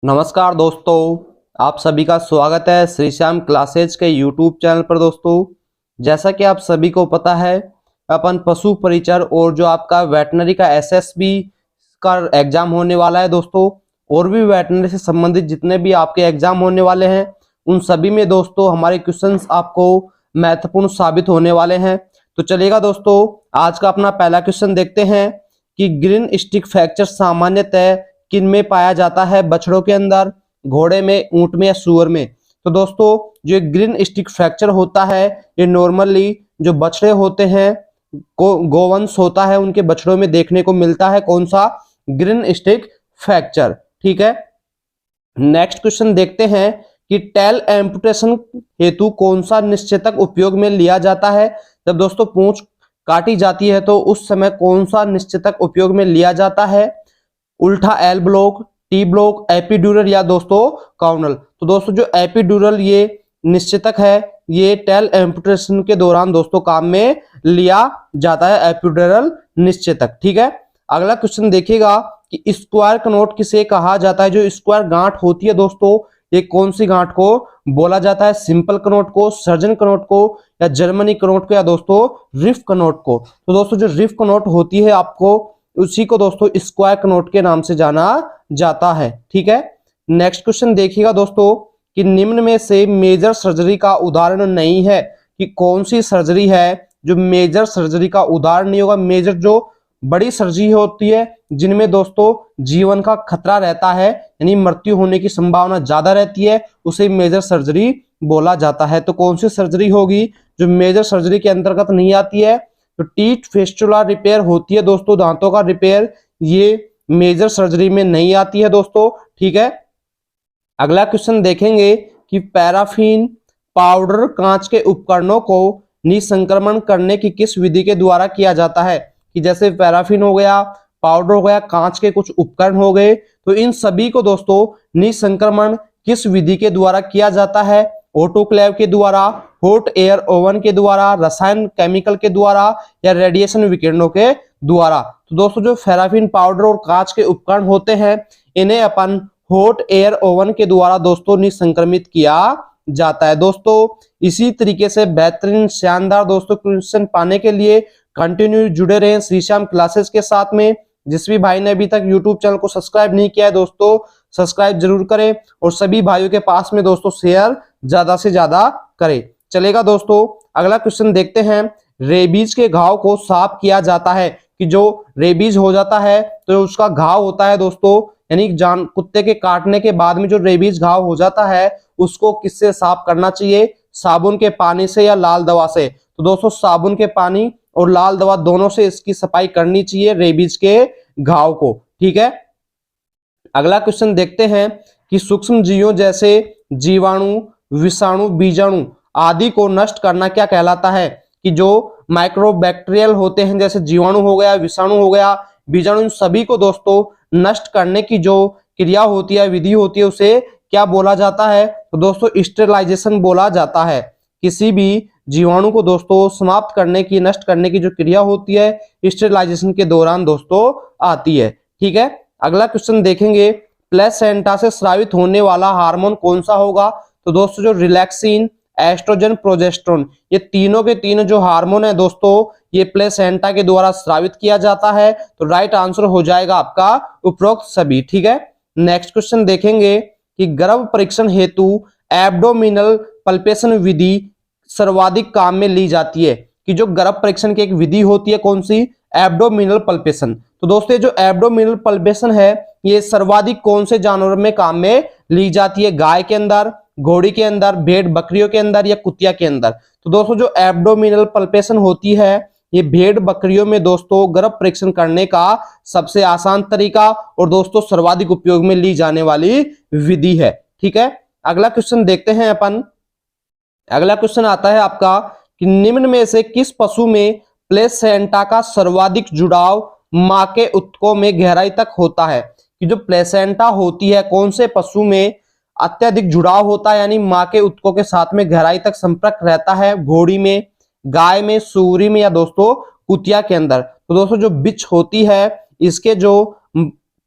नमस्कार दोस्तों, आप सभी का स्वागत है श्री श्याम क्लासेज के यूट्यूब चैनल पर। दोस्तों, जैसा कि आप सभी को पता है, अपन पशु परिचर और जो आपका वेटनरी का एसएसबी का एग्जाम होने वाला है दोस्तों, और भी वेटनरी से संबंधित जितने भी आपके एग्जाम होने वाले हैं, उन सभी में दोस्तों हमारे क्वेश्चंस आपको महत्वपूर्ण साबित होने वाले हैं। तो चलिएगा दोस्तों, आज का अपना पहला क्वेश्चन देखते हैं कि ग्रीन स्टिक फ्रैक्चर सामान्यतः किन में पाया जाता है? बछड़ों के अंदर, घोड़े में, ऊंट में या सुअर में? तो दोस्तों, जो ग्रीन स्टिक फ्रैक्चर होता है, ये नॉर्मली जो बछड़े होते हैं, गोवंश होता है, उनके बछड़ों में देखने को मिलता है। कौन सा? Green stick fracture. ठीक है, नेक्स्ट क्वेश्चन देखते हैं कि टेल एम्पुटेशन हेतु कौन सा निश्चेतक उपयोग में लिया जाता है? जब दोस्तों पूंछ काटी जाती है तो उस समय कौन सा निश्चेतक उपयोग में लिया जाता है? उल्टा L block, T block, epidural या दोस्तों काउनल? तो दोस्तों जो एपिड्यूरल ये निश्चेतक है, ये टेल एम्पुटेशन के दौरान दोस्तों काम में लिया जाता है, एपिड्यूरल निश्चेतक। ठीक है, अगला क्वेश्चन देखिएगा कि स्क्वायर कनोट किसे कहा जाता है? जो स्क्वायर गांठ होती है दोस्तों, ये कौन सी गांठ को बोला जाता है? सिंपल कनोट को, सर्जन कनोट को, या जर्मनी कनोट को, या दोस्तों रिफ कनोट को? तो दोस्तों जो रिफ कनोट होती है, आपको उसी को दोस्तों स्क्वायर कनोट के नाम से जाना जाता है। ठीक है, नेक्स्ट क्वेश्चन देखिएगा दोस्तों कि निम्न में से मेजर सर्जरी का उदाहरण नहीं है, कि कौन सी सर्जरी है जो मेजर सर्जरी का उदाहरण नहीं होगा? मेजर जो बड़ी सर्जरी होती है, जिनमें दोस्तों जीवन का खतरा रहता है, यानी मृत्यु होने की संभावना ज्यादा रहती है, उसे मेजर सर्जरी बोला जाता है। तो कौन सी सर्जरी होगी जो मेजर सर्जरी के अंतर्गत नहीं आती है? तो टीथ फेस्टुला रिपेयर होती है दोस्तों, दांतों का रिपेयर, ये मेजर सर्जरी में नहीं आती है दोस्तों। ठीक है, अगला क्वेश्चन देखेंगे कि पैराफिन पाउडर कांच के उपकरणों को निसंक्रमण करने की किस विधि के द्वारा किया जाता है? कि जैसे पैराफिन हो गया, पाउडर हो गया, कांच के कुछ उपकरण हो गए, तो इन सभी को दोस्तों निसंक्रमण किस विधि के द्वारा किया जाता है? ऑटोक्लेव के द्वारा, हॉट एयर ओवन के द्वारा, रसायन केमिकल के द्वारा, या रेडिएशन विकिरणों के द्वारा? तो दोस्तों जो पैराफिन पाउडर और कांच के उपकरण होते हैं, इन्हें अपन हॉट एयर ओवन के द्वारा दोस्तों निसंक्रमित किया जाता है। दोस्तों इसी तरीके से बेहतरीन शानदार दोस्तों क्वेश्चन पाने के लिए कंटिन्यू जुड़े रहें श्री श्याम क्लासेस के साथ में। जिस भी भाई ने अभी तक यूट्यूब चैनल को सब्सक्राइब नहीं किया है दोस्तों, सब्सक्राइब जरूर करें, और सभी भाइयों के पास में दोस्तों शेयर ज्यादा से ज्यादा करें। चलेगा दोस्तों, अगला क्वेश्चन देखते हैं। रेबीज के घाव को साफ किया जाता है, कि जो रेबीज हो जाता है तो उसका घाव होता है दोस्तों, यानी कुत्ते के काटने के बाद में जो रेबीज घाव हो जाता है, उसको किससे साफ करना चाहिए? साबुन के पानी से या लाल दवा से? तो दोस्तों साबुन के पानी और लाल दवा दोनों से इसकी सफाई करनी चाहिए रेबीज के घाव को। ठीक है, अगला क्वेश्चन देखते हैं कि सूक्ष्म जीवों जैसे जीवाणु, विषाणु, बीजाणु आदि को नष्ट करना क्या कहलाता है? कि जो माइक्रोबैक्टीरियल होते हैं, जैसे जीवाणु हो गया, विषाणु हो गया, बीजाणु, इन सभी को दोस्तों नष्ट करने की जो क्रिया होती है, विधि होती है, उसे क्या बोला जाता है? तो दोस्तों स्टेरिलाइजेशन बोला जाता है। किसी भी जीवाणु को दोस्तों समाप्त करने की, नष्ट करने की जो क्रिया होती है, स्टेरिलाइजेशन के दौरान दोस्तों आती है। ठीक है, अगला क्वेश्चन देखेंगे। प्लेसेंटा से स्रावित होने वाला हार्मोन कौन सा होगा? तो दोस्तों जो रिलैक्सिन, एस्ट्रोजन, प्रोजेस्टेरोन, ये तीनों के तीनों जो हार्मोन है दोस्तों, ये प्लेसेंटा के द्वारा स्रावित किया जाता है। तो राइट आंसर हो जाएगा आपका उपरोक्त सभी। ठीक है, नेक्स्ट क्वेश्चन देखेंगे कि गर्भ परीक्षण हेतु एब्डोमिनल पल्पेशन विधि सर्वाधिक काम में ली जाती है? कि जो गर्भ परीक्षण की एक विधि होती है, कौन सी? Abdominal palpation. तो दोस्तों जो एब्डोमिनल पल्पेशन है, ये सर्वाधिक कौन से जानवर में काम में ली जाती है? गाय के अंदर, घोड़ी के अंदर, भेड़ बकरियों के अंदर, या कुतिया के अंदर? तो दोस्तों जो एब्डोमिनल पल्पेशन होती है, ये भेड़ बकरियों में दोस्तों गर्भ परीक्षण करने का सबसे आसान तरीका और दोस्तों सर्वाधिक उपयोग में ली जाने वाली विधि है। ठीक है, अगला क्वेश्चन देखते हैं अपन। अगला क्वेश्चन आता है आपका कि निम्न में से किस पशु में प्लेसेंटा का सर्वाधिक जुड़ाव मां के ऊतकों में गहराई तक होता है? कि जो प्लेसेंटा होती है, कौन से पशु में अत्यधिक जुड़ाव होता है, यानी मां के ऊतकों के साथ में गहराई तक संपर्क रहता है? घोड़ी में, गाय में, सूअर में, या दोस्तों कुतिया के अंदर? तो दोस्तों जो बिच होती है, इसके जो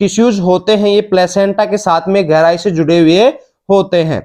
टिश्यूज होते हैं ये प्लेसेंटा के साथ में गहराई से जुड़े हुए होते हैं।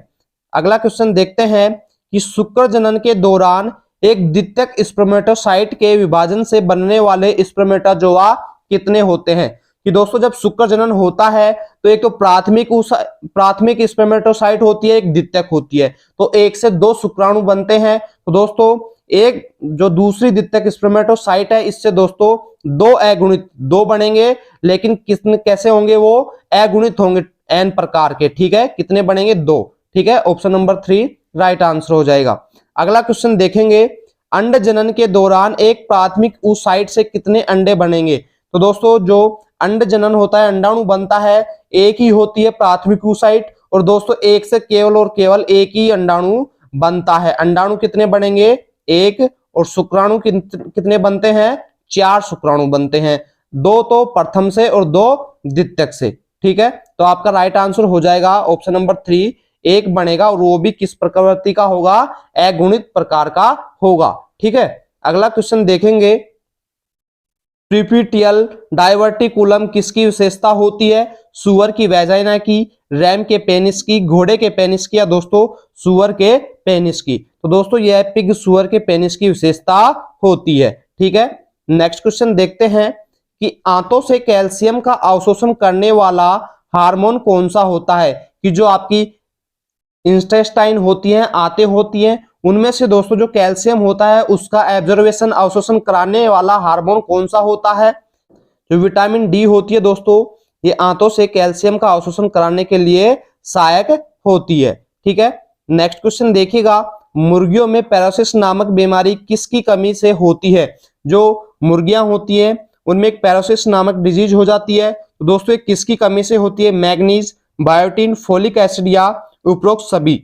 अगला क्वेश्चन देखते हैं कि शुक्र जनन के दौरान एक द्वितीयक स्पर्मेटोसाइट के विभाजन से बनने वाले स्पर्मेटाजोआ कितने होते हैं। कि दोस्तों जब शुक्र जनन होता है तो एक तो प्राथमिक स्पर्मेटोसाइट होती है, एक द्वितीयक होती है, तो एक से दो शुक्राणु बनते हैं। तो दोस्तों एक जो दूसरी द्वितीयक स्पर्मेटोसाइट है इससे दोस्तों दो अगुणित दो बनेंगे, लेकिन कितने कैसे होंगे, वो अगुणित होंगे एन प्रकार के। ठीक है, कितने बनेंगे, दो। ठीक है, ऑप्शन नंबर 3 राइट आंसर हो जाएगा। अगला क्वेश्चन देखेंगे, अंड जनन के दौरान एक प्राथमिक oocyte से कितने अंडे बनेंगे। तो दोस्तों जो अंड जनन होता है, अंडाणु बनता है, एक ही होती है प्राथमिक oocyte, और दोस्तों एक से केवल और केवल एक ही अंडाणु बनता है। अंडाणु कितने बनेंगे, एक, और शुक्राणु कितने बनते हैं, 4 शुक्राणु बनते हैं, 2 तो प्रथम से और 2 द्वितीयक से। ठीक है, तो आपका राइट आंसर हो जाएगा ऑप्शन नंबर 3 एक बनेगा, और वो भी किस प्रकृति का होगा, अगुणित प्रकार का होगा। ठीक है, अगला क्वेश्चन देखेंगे, प्रीपिटियल डाइवर्टिकुलम किसकी विशेषता होती है। सुअर की वैजाइना की, रैम के पेनिस की, घोड़े के पेनिस की, या दोस्तों सुअर के पेनिस की। तो दोस्तों यह पिग सुअर के पेनिस की विशेषता होती है। ठीक है, नेक्स्ट क्वेश्चन देखते हैं कि आंतों से कैल्शियम का अवशोषण करने वाला हार्मोन कौन सा होता है। कि जो आपकी इंटेस्टाइन होती हैं, आंतें होती हैं, उनमें से दोस्तों जो कैल्शियम होता है उसका एब्जॉर्बेशन अवशोषण कराने वाला हार्मोन कौन सा होता है। जो विटामिन डी होती है दोस्तों, ये आंतों से कैल्शियम का अवशोषण कराने के लिए सहायक होती है। ठीक है, नेक्स्ट क्वेश्चन देखिएगा, मुर्गियों में पैरासिस नामक बीमारी किसकी कमी से होती है। जो मुर्गियां होती हैं उनमें एक पैरासिस नामक डिजीज हो जाती है, तो दोस्तों ये किसकी कमी से होती है, मैग्नीज, बायोटिन, फोलिक एसिड, या उपरोक्त सभी।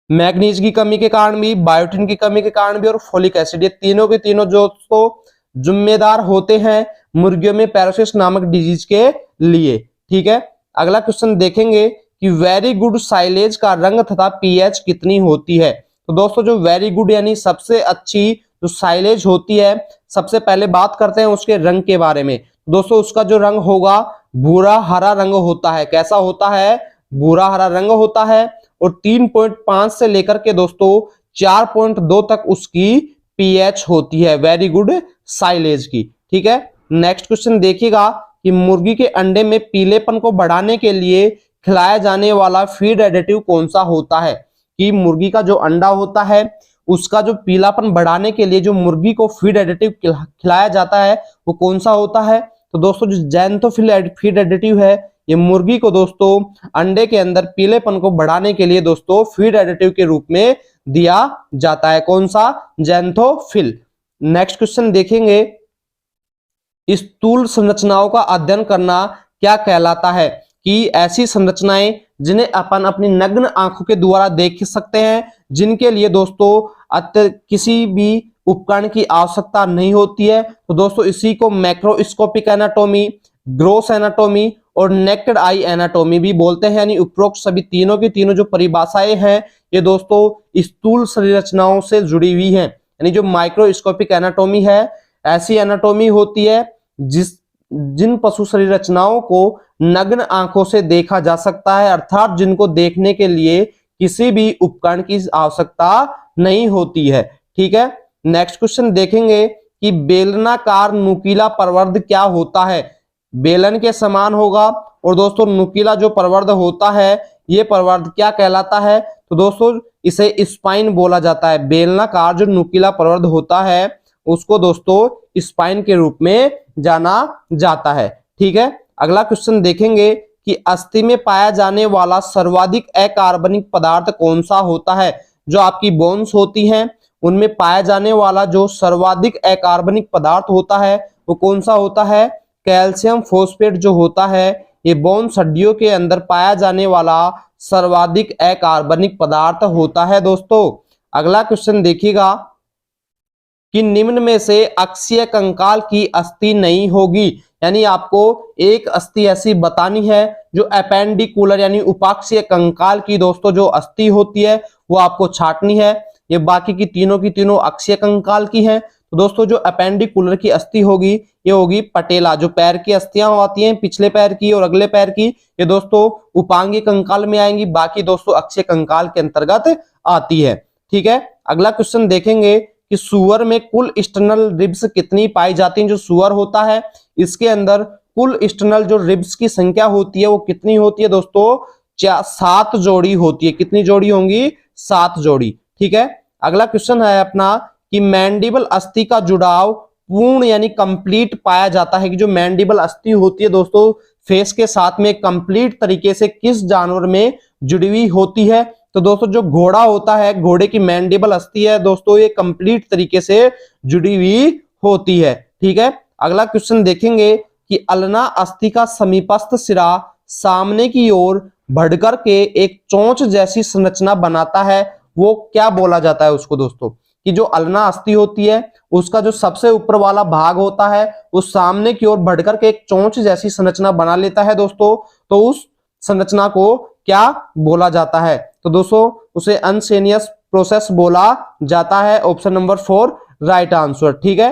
मैग्नीज की कमी के कारण भी, बायोटिन की कमी के कारण भी, और फोलिक एसिड, ये तीनों के तीनों दोस्तों जिम्मेदार होते हैं मुर्गियों में पैरासिस नामक डिजीज के लिए। ठीक है, अगला क्वेश्चन देखेंगे कि वेरी गुड साइलेज का रंग तथा पीएच कितनी होती है। तो दोस्तों जो वेरी गुड यानी सबसे अच्छी जो साइलेज होती है, सबसे पहले बात करते हैं उसके रंग के बारे में। दोस्तों उसका जो रंग होगा भूरा हरा रंग होता है। कैसा होता है, भूरा हरा रंग होता है, और 3.5 से लेकर के दोस्तों 4.2 तक उसकी पीएच होती है वेरी गुड साइलेज की। ठीक है, नेक्स्ट क्वेश्चन देखिएगा कि मुर्गी के अंडे में पीलेपन को बढ़ाने के लिए खिलाया जाने वाला फीड एडिटिव कौन सा होता है। कि मुर्गी का जो अंडा होता है उसका जो पीलापन बढ़ाने के लिए जो मुर्गी को फीड एडिटिव खिलाया जाता है वो कौन सा होता है। तो दोस्तों जो ज़ैंथोफिल फीड एडिटिव है, ये मुर्गी को दोस्तों अंडे के अंदर पीलेपन को बढ़ाने के लिए दोस्तों फीड एडिटिव के रूप में दिया जाता है। कौन सा, ज़ैंथोफिल। नेक्स्ट क्वेश्चन देखेंगे, स्थूल संरचनाओं का अध्ययन करना क्या कहलाता है। कि ऐसी संरचनाएं जिन्हें अपन अपनी नग्न आंखों के द्वारा देख सकते हैं, जिनके लिए दोस्तों किसी भी उपकरण की आवश्यकता नहीं होती है। तो दोस्तों इसी को मैक्रोस्कोपिक एनाटॉमी, ग्रोस एनाटॉमी और नेकेड आई एनाटॉमी भी बोलते हैं। यानी उपरोक्त सभी तीनों की तीनों जो परिभाषाएं हैं ये दोस्तों स्थूल शरीर रचनाओं से जुड़ी हुई हैं। यानी जो माइक्रोस्कोपिक एनाटॉमी है, ऐसी एनाटॉमी होती है जिन पशु शरीर रचनाओं को नग्न आंखों से देखा जा सकता है, अर्थात जिनको देखने के लिए किसी भी उपकरण की आवश्यकता नहीं होती है। ठीक है, नेक्स्ट क्वेश्चन देखेंगे कि बेलनाकार नुकीला प्रवर्ध क्या होता है। बेलन के समान होगा, और दोस्तों नुकीला जो प्रवर्ध होता है ये प्रवर्ध क्या कहलाता है। तो दोस्तों इसे स्पाइन बोला जाता है। बेलनाकार जो नुकीला प्रवर्ध होता है उसको दोस्तों स्पाइन के रूप में जाना जाता है। ठीक है, अगला क्वेश्चन देखेंगे कि अस्थि में पाया जाने वाला सर्वाधिक अकार्बनिक पदार्थ कौन सा होता है। जो आपकी बोन्स होती हैं उनमें पाया जाने वाला जो सर्वाधिक अकार्बनिक पदार्थ होता है वो कौन सा होता है, कैल्शियम फॉस्फेट जो होता है ये बोन्स हड्डियों के अंदर पाया जाने वाला सर्वाधिक अकार्बनिक पदार्थ होता है। दोस्तों अगला क्वेश्चन देखिएगा कि निम्न में से अक्षीय कंकाल की अस्थि नहीं होगी। यानी आपको एक अस्थि ऐसी बतानी है जो अपेंडिकुलर यानी उपाक्षीय कंकाल की दोस्तों जो अस्थि होती है वो आपको छांटनी है। ये बाकी की तीनों अक्षीय कंकाल की हैं। तो दोस्तों जो अपेंडिकुलर की अस्थि होगी ये होगी पटेला। जो पैर की अस्थियां आती हैं पिछले पैर की और अगले पैर की, ये दोस्तों उपांगी कंकाल में आएंगी, बाकी दोस्तों अक्षीय कंकाल के अंतर्गत आती है। ठीक है, अगला क्वेश्चन देखेंगे कि सुअर में कुल एक्सटर्नल रिब्स कितनी पाई जाती हैं। जो सुअर होता है इसके अंदर कुल एक्सटर्नल जो रिब्स की संख्या होती है वो कितनी होती है दोस्तों, 7 जोड़ी होती है। कितनी जोड़ी होंगी, 7 जोड़ी। ठीक है, अगला क्वेश्चन है अपना कि मैंडिबल अस्थि का जुड़ाव पूर्ण यानी कंप्लीट पाया जाता है। कि जो मैंडिबल अस्थि होती है दोस्तों फेस के साथ में कंप्लीट तरीके से किस जानवर में जुड़ी हुई होती है। तो दोस्तों जो घोड़ा होता है, घोड़े की मैंडिबल अस्थि है दोस्तों ये कंप्लीट तरीके से जुड़ी हुई होती है। ठीक है, अगला क्वेश्चन देखेंगे कि अल्ना अस्थि का समीपस्थ सिरा सामने की ओर बढ़कर के एक चोंच जैसी संरचना बनाता है, वो क्या बोला जाता है उसको दोस्तों। कि जो अल्ना अस्थि होती है उसका जो सबसे ऊपर वाला भाग होता है वो सामने की ओर बढ़कर के एक चोंच जैसी संरचना बना लेता है दोस्तों, तो उस संरचना को क्या बोला जाता है। तो दोस्तों उसे अनसेनियस प्रोसेस बोला जाता है। Option number 4 right answer. ठीक है,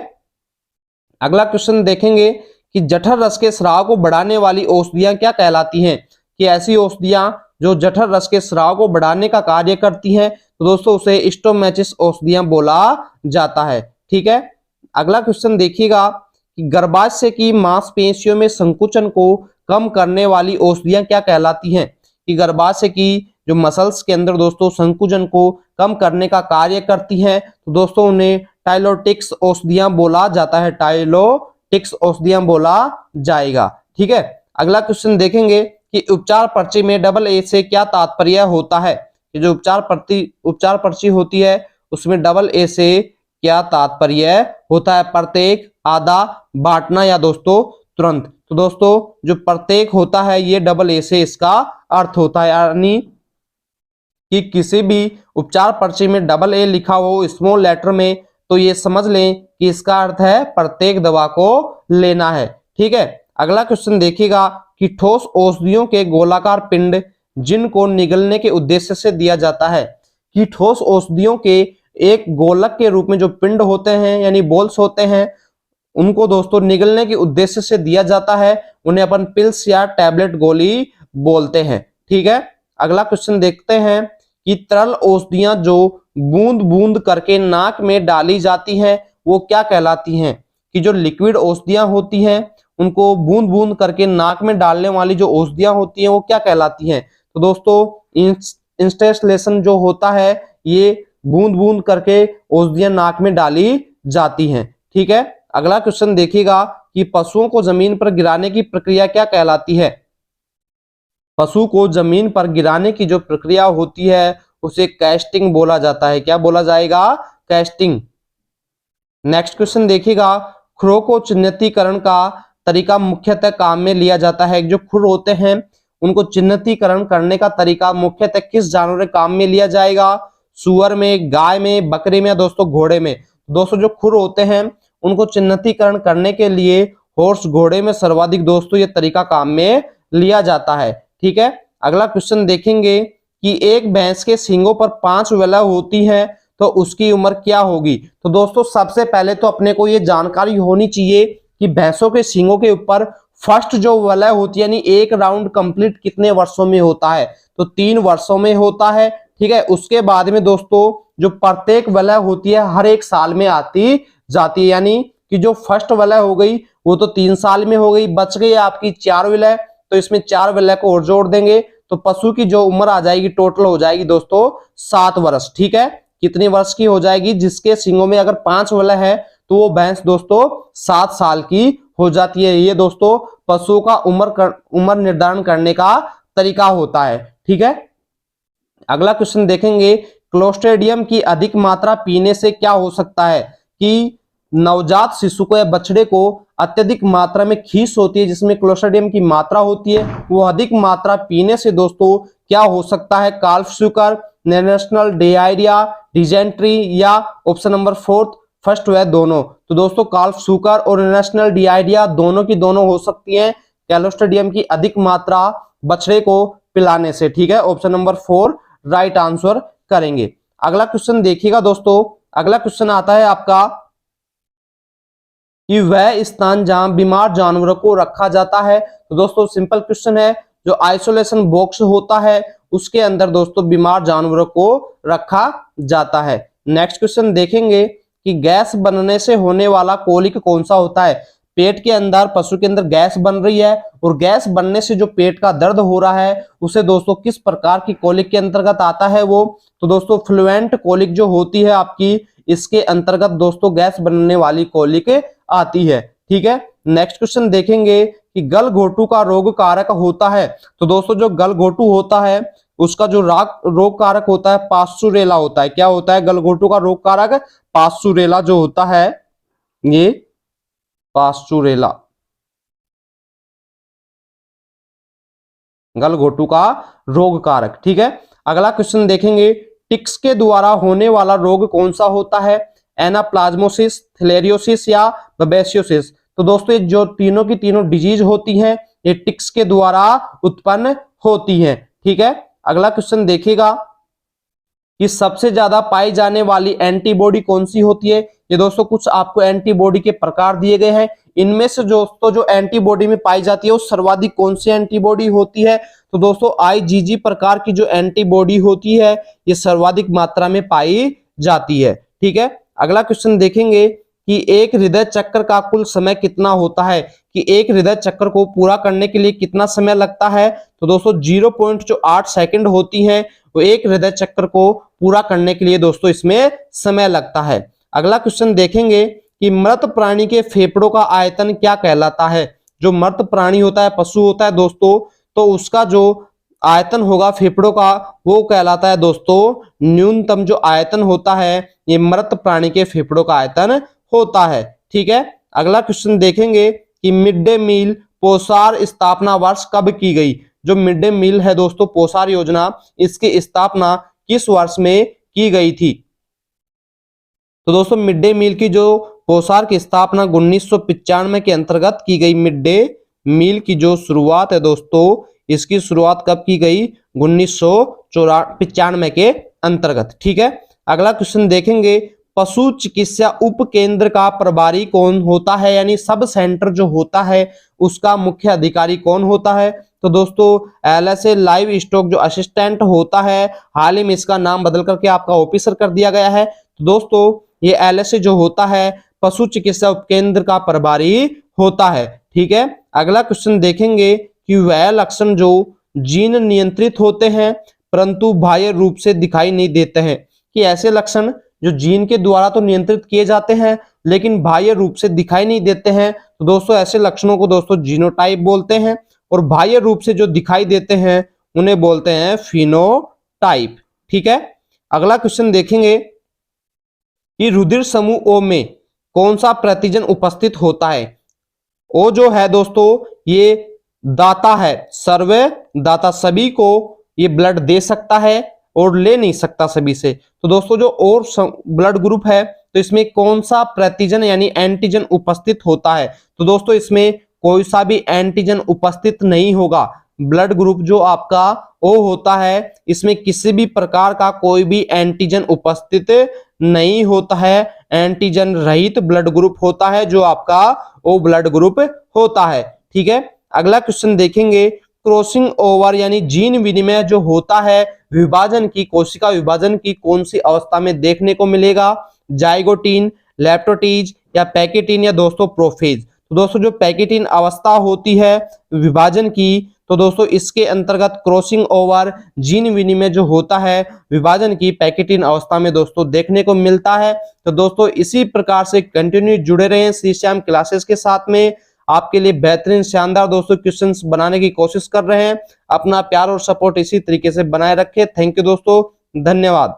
अगला क्वेश्चन देखेंगे कि जठर रस के स्राव को बढ़ाने वाली औषधियां क्या कहलाती हैं। कि ऐसी औषधियां जो जठर रस के स्राव को बढ़ाने का कार्य करती हैं, तो दोस्तों उसे स्टोमैचिस औषधियां बोला जाता है। ठीक है, अगला क्वेश्चन देखिएगा कि गर्भाशय की मांसपेशियों में संकुचन को कम करने वाली औषधियां क्या कहलाती हैं। कि गर्भाशय की जो मसल्स के अंदर दोस्तों संकुचन को कम करने का कार्य करती हैं, तो दोस्तों उन्हें टाइलोटिक्स औषधियां बोला जाता है। टाइलोटिक्स औषधियां बोला जाएगा। ठीक है, अगला क्वेश्चन देखेंगे कि उपचार पर्ची में डबल ए से क्या तात्पर्य होता है। कि जो उपचार पर्ची होती है उसमें डबल ए से क्या तात्पर्य होता है। प्रत्येक, आधा, बांटना या दोस्तों तुरंत। तो दोस्तों जो प्रत्येक होता है ये डबल ए से इसका अर्थ होता है, यानी कि किसी भी उपचार पर्ची में डबल ए लिखा हो स्मॉल लेटर में तो ये समझ लें कि इसका अर्थ है प्रत्येक दवा को लेना है। ठीक है, अगला क्वेश्चन देखिएगा कि ठोस औषधियों के गोलाकार पिंड जिनको निगलने के उद्देश्य से दिया जाता है। कि ठोस औषधियों के एक गोलक के रूप में जो पिंड होते हैं यानी बॉल्स होते हैं उनको दोस्तों निगलने के उद्देश्य से दिया जाता है, उन्हें अपन पिल्स या टैबलेट गोली बोलते हैं। ठीक है, अगला क्वेश्चन देखते हैं कि तरल औषधियां जो बूंद बूंद करके नाक में डाली जाती हैं वो क्या कहलाती हैं। कि जो लिक्विड औषधियां होती हैं उनको बूंद बूंद करके नाक में डालने वाली जो औषधियां होती हैं वो क्या कहलाती हैं। तो दोस्तों इंस्टेलेशन जो होता है ये बूंद बूंद करके औषधियां नाक में डाली जाती हैं। ठीक है, अगला क्वेश्चन देखिएगा कि पशुओं को जमीन पर गिराने की प्रक्रिया क्या कहलाती है। पशु को जमीन पर गिराने की जो प्रक्रिया होती है उसे कैस्टिंग बोला जाता है। क्या बोला जाएगा, कैस्टिंग। नेक्स्ट क्वेश्चन देखिएगा, खुरों को चिह्नितीकरण का तरीका मुख्यतः काम में लिया जाता है। जो खुर होते हैं उनको चिह्नितीकरण करने का तरीका मुख्यतः किस जानवर के काम में लिया जाएगा। सुअर में, गाय में, बकरे में, दोस्तों घोड़े में। दोस्तों जो खुर होते हैं उनको चिह्नितीकरण करने के लिए हॉर्स, घोड़े में सर्वाधिक दोस्तों ये तरीका काम में लिया जाता है। ठीक है, अगला क्वेश्चन देखेंगे कि एक भैंस के सींगों पर 5 वलय होती है तो उसकी उम्र क्या होगी। तो दोस्तों सबसे पहले तो अपने को ये जानकारी होनी चाहिए कि भैंसों के सींगों के ऊपर फर्स्ट जो वलय होती है यानी एक राउंड कंप्लीट कितने वर्षों में होता है, तो 3 वर्षों में होता है। ठीक है, उसके बाद में दोस्तों जो प्रत्येक वलय होती है हर एक साल में आती जाती है, यानी कि जो फर्स्ट वलय हो गई वो तो 3 साल में हो गई, बच गई आपकी 4 वलय, तो इसमें 4 वलय को और जोड़ देंगे तो पशु की जो उम्र आ जाएगी टोटल हो जाएगी दोस्तों 7 वर्ष। ठीक है, कितने वर्ष की हो जाएगी, जिसके सींगों में अगर 5 वलय है तो वो भैंस दोस्तों 7 साल की हो जाती है। ये दोस्तों पशु का उम्र निर्धारण करने का तरीका होता है। ठीक है, अगला क्वेश्चन देखेंगे, क्लोस्ट्रिडियम की अधिक मात्रा पीने से क्या हो सकता है। कि नवजात शिशु को या बछड़े को अत्यधिक मात्रा में खीस होती है जिसमें क्लोस्ट्रिडियम की मात्रा होती है, वो अधिक मात्रा पीने से दोस्तों क्या हो सकता है। काल्फ शुगर, नेशनल डायरिया, डिजेंट्री या ऑप्शन नंबर 4 फर्स्ट है दोनों। तो दोस्तों काल्फ शुगर और नेशनल डायरिया दोनों की दोनों हो सकती हैं क्लोस्ट्रिडियम की अधिक मात्रा बछड़े को पिलाने से। ठीक है, ऑप्शन नंबर 4 राइट आंसर करेंगे। अगला क्वेश्चन देखिएगा दोस्तों, अगला क्वेश्चन आता है आपका कि वह स्थान जहां बीमार जानवरों को रखा जाता है। तो दोस्तों सिंपल क्वेश्चन है, जो आइसोलेशन बॉक्स होता है उसके अंदर दोस्तों बीमार जानवरों को रखा जाता है। नेक्स्ट क्वेश्चन देखेंगे कि गैस बनने से होने वाला कोलिक कौन सा होता है। पेट के अंदर, पशु के अंदर गैस बन रही है और गैस बनने से जो पेट का दर्द हो रहा है उसे दोस्तों किस प्रकार की कोलिक के अंतर्गत आता है वो, तो दोस्तों फ्लुएंट कोलिक जो होती है आपकी, इसके अंतर्गत दोस्तों गैस बनने वाली कोलिक आती है। ठीक है, नेक्स्ट क्वेश्चन देखेंगे कि गलघोटू का रोग कारक होता है। तो दोस्तों जो गलघोटू होता है उसका जो रोग कारक होता है पास्चुरेला होता है। क्या होता है गलघोटू का रोग कारक? पास्चुरेला जो होता है, ये पास्चुरेला गलघोटू का रोग कारक। ठीक है, अगला क्वेश्चन देखेंगे, टिक्स के द्वारा होने वाला रोग कौन सा होता है। एनाप्लाज्मोसिस, थैलेरियोसिस या बबेसियोसिस। तो दोस्तों ये जो तीनों की तीनों डिजीज होती हैं ये टिक्स के द्वारा उत्पन्न होती हैं। ठीक है, अगला क्वेश्चन देखिएगा कि सबसे ज्यादा पाई जाने वाली एंटीबॉडी कौन सी होती है। ये दोस्तों कुछ आपको एंटीबॉडी के प्रकार दिए गए हैं, इनमें से दोस्तों जो एंटीबॉडी में पाई जाती है वो सर्वाधिक कौन सी एंटीबॉडी होती है। तो दोस्तों IgG प्रकार की जो एंटीबॉडी होती है ये सर्वाधिक मात्रा में पाई जाती है। ठीक है, अगला क्वेश्चन देखेंगे कि एक हृदय चक्र का कुल समय कितना होता है, कि एक हृदय चक्र को पूरा करने के लिए कितना समय लगता है। तो दोस्तों 0.8 सेकंड होती है, तो एक हृदय चक्र को पूरा करने के लिए दोस्तों इसमें समय लगता है। अगला क्वेश्चन देखेंगे कि मृत प्राणी के फेफड़ों का आयतन क्या कहलाता है। जो मृत प्राणी होता है, पशु होता है दोस्तों, तो उसका जो आयतन होगा फेफड़ों का वो कहलाता है दोस्तों न्यूनतम जो आयतन होता है ये मृत प्राणी के फेफड़ों का आयतन होता है। ठीक है, अगला क्वेश्चन देखेंगे कि मिड डे मील पोषार स्थापना वर्ष कब की गई। जो मिड डे मील है दोस्तों पोषार योजना, इसकी स्थापना किस वर्ष में की गई थी। तो दोस्तों मिड डे मील की जो पोषार की स्थापना 1995 के अंतर्गत की गई। मिड डे मील की जो शुरुआत है दोस्तों इसकी शुरुआत कब की गई? 1995 के अंतर्गत। ठीक है, अगला क्वेश्चन देखेंगे, पशु चिकित्सा उप केंद्र का प्रभारी कौन होता है, यानी सब सेंटर जो होता है उसका मुख्य अधिकारी कौन होता है। तो दोस्तों LSA लाइव स्टॉक जो असिस्टेंट होता है, हाल ही में इसका नाम बदल करके आपका ऑफिसर कर दिया गया है। तो दोस्तों ये LSA जो होता है पशु चिकित्सा उपकेंद्र का प्रभारी होता है। ठीक है, अगला क्वेश्चन देखेंगे कि वह लक्षण जो जीन नियंत्रित होते हैं परंतु बाह्य रूप से दिखाई नहीं देते हैं, कि ऐसे लक्षण जो जीन के द्वारा तो नियंत्रित किए जाते हैं लेकिन बाह्य रूप से दिखाई नहीं देते हैं। तो दोस्तों ऐसे लक्षणों को दोस्तों जीनोटाइप बोलते हैं और बाह्य रूप से जो दिखाई देते हैं उन्हें बोलते हैं फिनोटाइप। ठीक है, अगला क्वेश्चन देखेंगे कि रुधिर समूह O में कौन सा प्रतिजन उपस्थित होता है। O जो है दोस्तों ये दाता है, सर्वे दाता, सभी को ये ब्लड दे सकता है और ले नहीं सकता सभी से। तो दोस्तों जो और ब्लड ग्रुप है तो इसमें कौन सा प्रतिजन यानी एंटीजन उपस्थित होता है। तो दोस्तों इसमें कोई सा भी एंटीजन उपस्थित नहीं होगा। ब्लड ग्रुप जो आपका O होता है इसमें किसी भी प्रकार का कोई भी एंटीजन उपस्थित नहीं होता है। एंटीजन रहित ब्लड ग्रुप होता है जो आपका O ब्लड ग्रुप होता है। ठीक है, अगला क्वेश्चन देखेंगे, क्रॉसिंग ओवर यानी जीन विनिमय जो होता है विभाजन की, कोशिका विभाजन की कौन सी अवस्था में देखने को मिलेगा। जाइगोटीन, लैप्टोटीज या पैकेटीन या दोस्तों प्रोफेज। तो दोस्तों जो पैकेटीन अवस्था होती है विभाजन की, तो दोस्तों इसके अंतर्गत क्रॉसिंग ओवर जीन विनिमय जो होता है विभाजन की पैकेटीन अवस्था में दोस्तों देखने को मिलता है। तो दोस्तों इसी प्रकार से कंटिन्यू जुड़े रहें श्री श्याम क्लासेस के साथ में, आपके लिए बेहतरीन शानदार दोस्तों क्वेश्चंस बनाने की कोशिश कर रहे हैं। अपना प्यार और सपोर्ट इसी तरीके से बनाए रखें। थैंक यू दोस्तों, धन्यवाद।